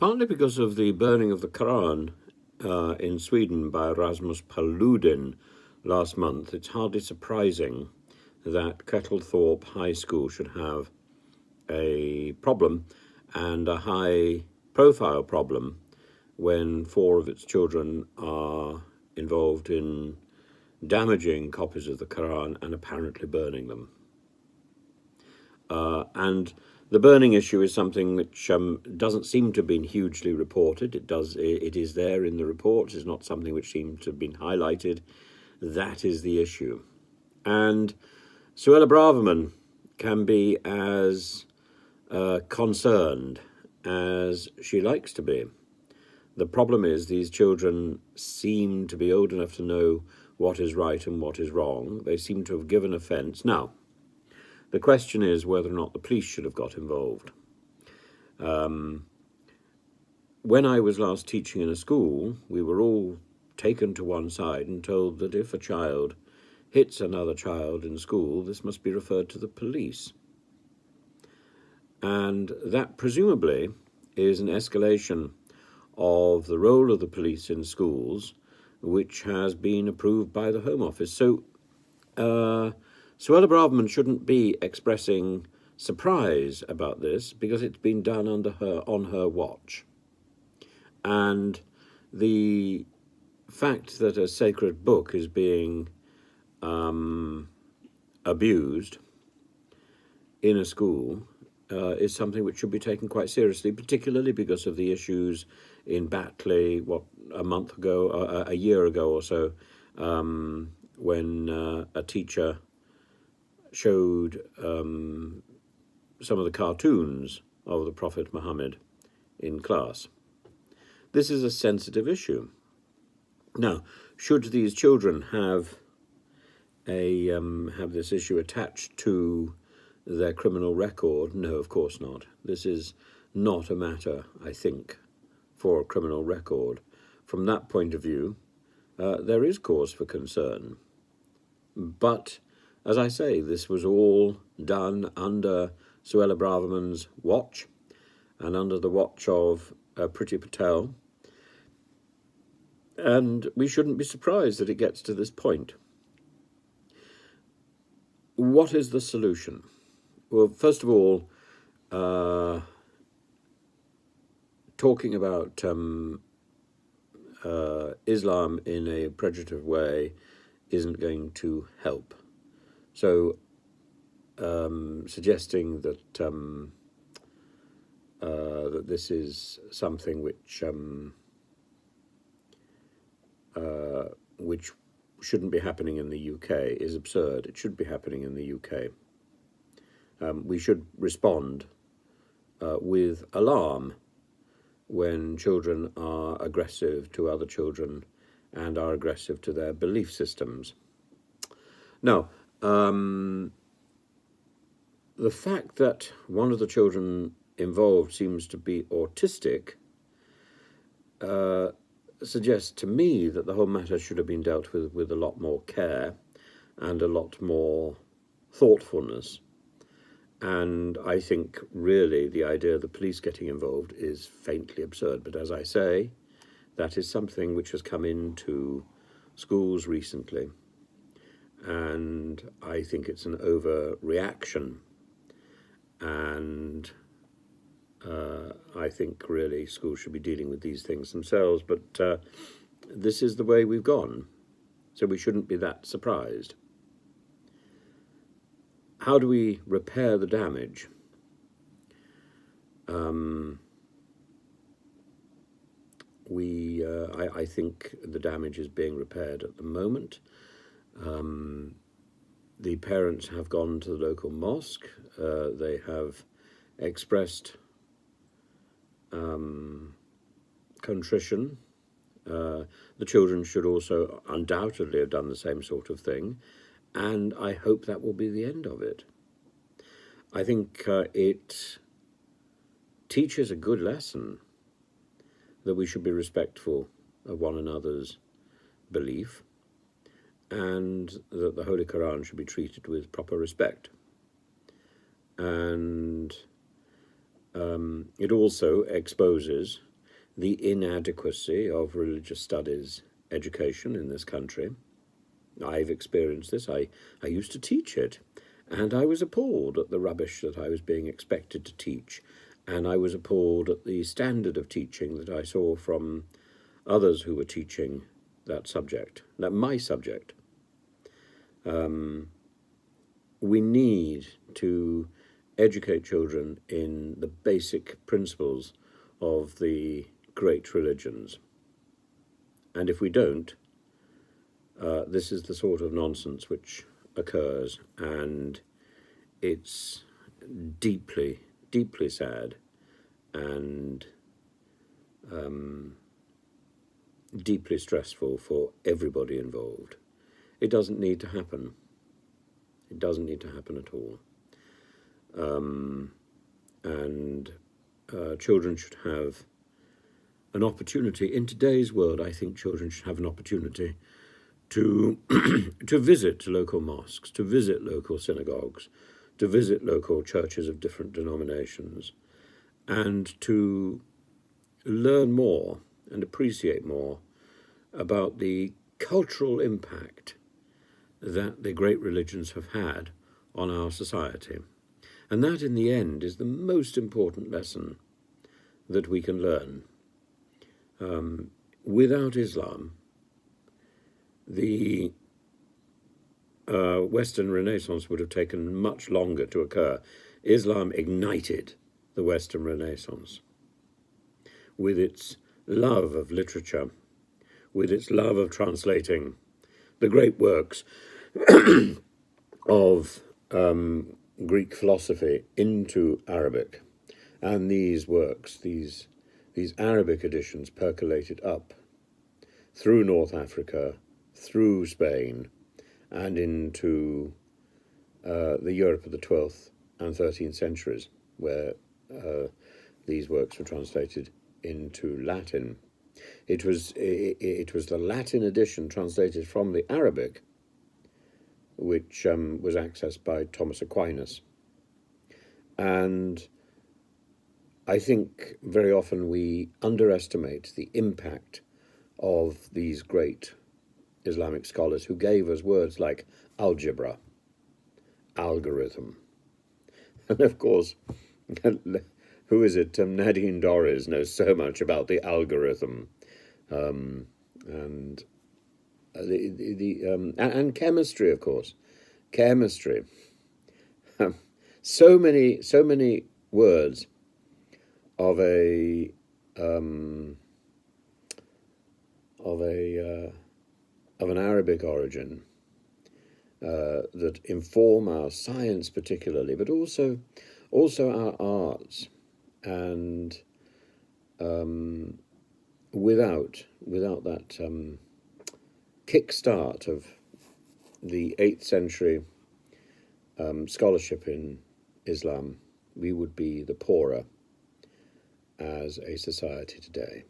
partly because of the burning of the Quran in Sweden by Rasmus Paludan last month. It's hardly surprising that Kettlethorpe High School should have a problem, and a high-profile problem, when 4 of its children are involved in damaging copies of the Quran and apparently burning them. And the burning issue is something which doesn't seem to have been hugely reported. It is there in the reports. It's not something which seems to have been highlighted. That is the issue. And Suella Braverman can be as concerned as she likes to be. The problem is these children seem to be old enough to know what is right and what is wrong. They seem to have given offence. Now, the question is whether or not the police should have got involved. When I was last teaching in a school, we were all taken to one side and told that if a child hits another child in school, this must be referred to the police. And that presumably is an escalation of the role of the police in schools, which has been approved by the Home Office. So Suella Braverman shouldn't be expressing surprise about this, because it's been done on her watch. And the fact that a sacred book is being abused in a school is something which should be taken quite seriously, particularly because of the issues in Batley, a year ago or so, when a teacher showed some of the cartoons of the Prophet Muhammad in class. This is a sensitive issue. Now, should these children have this issue attached to their criminal record? No, of course not. This is not a matter, I think, for a criminal record. From that point of view, there is cause for concern. But, as I say, this was all done under Suella Braverman's watch and under the watch of Priti Patel. And we shouldn't be surprised that it gets to this point. What is the solution? Well, first of all, talking about Islam in a prejudicial way isn't going to help. So suggesting that that this is something which shouldn't be happening in the UK is absurd. It should be happening in the UK. We should respond with alarm when children are aggressive to other children and are aggressive to their belief systems. Now, the fact that one of the children involved seems to be autistic suggests to me that the whole matter should have been dealt with a lot more care and a lot more thoughtfulness. And I think really the idea of the police getting involved is faintly absurd. But as I say, that is something which has come into schools recently. And I think it's an overreaction. And I think really schools should be dealing with these things themselves. But this is the way we've gone. So we shouldn't be that surprised. How do we repair the damage? I think the damage is being repaired at the moment. The parents have gone to the local mosque. They have expressed contrition. The children should also undoubtedly have done the same sort of thing. And I hope that will be the end of it. I think it teaches a good lesson that we should be respectful of one another's belief and that the Holy Quran should be treated with proper respect. And it also exposes the inadequacy of religious studies education in this country. I've experienced this. I used to teach it, and I was appalled at the rubbish that I was being expected to teach, and I was appalled at the standard of teaching that I saw from others who were teaching that subject, my subject. We need to educate children in the basic principles of the great religions. And if we don't, this is the sort of nonsense which occurs, and it's deeply, deeply sad and deeply stressful for everybody involved. It doesn't need to happen. It doesn't need to happen at all. And children should have an opportunity. In today's world, I think children should have an opportunity to to visit local mosques, to visit local synagogues, to visit local churches of different denominations, and to learn more and appreciate more about the cultural impact that the great religions have had on our society. And that, in the end, is the most important lesson that we can learn. Without Islam, the Western Renaissance would have taken much longer to occur. Islam ignited the Western Renaissance with its love of literature, with its love of translating the great works of Greek philosophy into Arabic. And these works, these Arabic editions, percolated up through North Africa, through Spain, and into the Europe of the 12th and 13th centuries, where these works were translated into Latin. It was the Latin edition translated from the Arabic, which was accessed by Thomas Aquinas. And I think very often we underestimate the impact of these great Islamic scholars who gave us words like algebra, algorithm. And of course, who is it? Nadine Dorries knows so much about the algorithm, and chemistry, of course, chemistry. So many words of an Arabic origin that inform our science particularly, but also our arts, and without that kickstart of the 8th century scholarship in Islam, we would be the poorer as a society today.